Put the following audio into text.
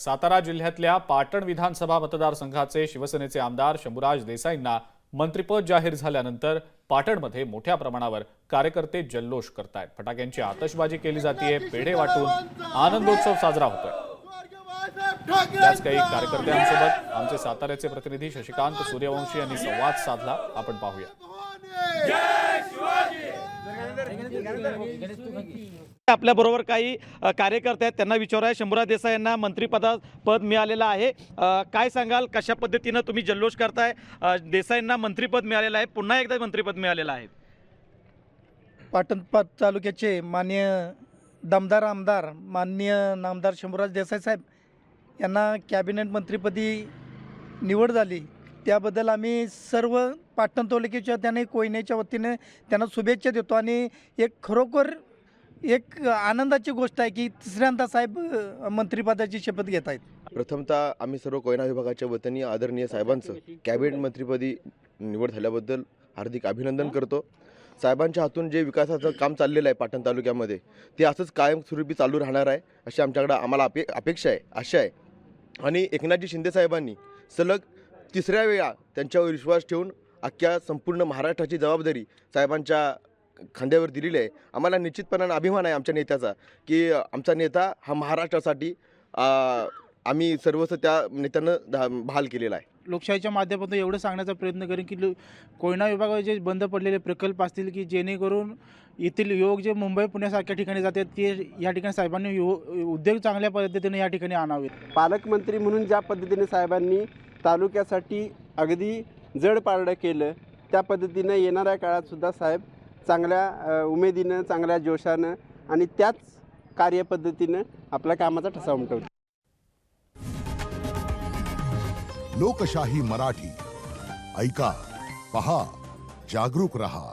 सातारा जिल्ह्यातल्या पाटण विधानसभा मतदारसंघाचे शिवसेनेचे आमदार शंभूराज देसाईंना मंत्रिपद जाहीर झाल्यानंतर पाटणमध्ये मोठ्या प्रमाणावर कार्यकर्ते जल्लोष करतायत। फटाक्यांची आतषबाजी केली जाते, पेढे वाटून आनंदोत्सव साजरा होतोय। त्याच काही कार्यकर्त्यांसोबत आमचे साताऱ्याचे प्रतिनिधी शशिकांत सूर्यवंशी यांनी संवाद साधला। आपण पाहूया। आपल्या बरोबर काही कार्यकर्ते आहेत, त्यांना विचारूया। शंभूराज देसाई यांना मंत्रिपद मिळालेलं आहे, काय सांगाल, कशा पद्धतीने तुम्ही जल्लोष करताय? देसाईंना मंत्रिपद मिळालेलं आहे, पुन्हा एकदा मंत्रिपद मिळालेलं आहे। पाटण तालुक्याचे माननीय दमदार आमदार माननीय नामदार शंभूराज देसाई साहेब यांना कॅबिनेट मंत्रिपदी निवड झाली, त्याबद्दल आम्ही सर्व पाटण तालुक्याच्या त्याने कोयनेच्या वतीने त्यांना शुभेच्छा देतो। आणि एक खरोखर एक आनंदाची गोष्ट आहे की तिसऱ्यांदा साहेब मंत्रिपदाची शपथ घेत आहेत। प्रथमतः आम्ही सर्व कोयना विभागाच्या वतीने आदरणीय साहेबांचं कॅबिनेट मंत्रिपदी निवड झाल्याबद्दल हार्दिक अभिनंदन करतो। साहेबांच्या हातून जे विकासाचं काम चाललेलं आहे पाटण तालुक्यामध्ये ते असंच कायमस्वरूपी चालू राहणार आहे अशी आमच्याकडे आम्हाला अपेक्षा आहे, आशा आहे। आणि एकनाथजी शिंदे साहेबांनी सलग तिसऱ्या वेळा त्यांच्यावर विश्वास ठेवून अख्ख्या संपूर्ण महाराष्ट्राची जबाबदारी साहेबांच्या खांद्यावर दिलेली आहे। आम्हाला निश्चितपणाने अभिमान आहे आमच्या नेत्याचा की आमचा नेता हा महाराष्ट्रासाठी आम्ही सर्वस्व त्या नेत्यानं बहाल केलेला आहे। लोकशाहीच्या माध्यमातून एवढं सांगण्याचा प्रयत्न करेन की कोयना विभागात जे बंद पडलेले प्रकल्प असतील की जेणेकरून येथील युवक जे मुंबई पुण्यासारख्या ठिकाणी जातात ते या ठिकाणी साहेबांनी उद्योग चांगल्या पद्धतीने या ठिकाणी आणावेत। पालकमंत्री म्हणून ज्या पद्धतीने साहेबांनी तालुक्यासाठी अगदी जड पारडं केलं त्या पद्धतीनं येणाऱ्या काळातसुद्धा साहेब चांगल्या उमेदीनं, चांगल्या जोशानं आणि त्याच कार्यपद्धतीनं आपल्या कामाचा ठसा उमटवतो। लोकशाही मराठी ऐका, पहा, जागरूक रहा।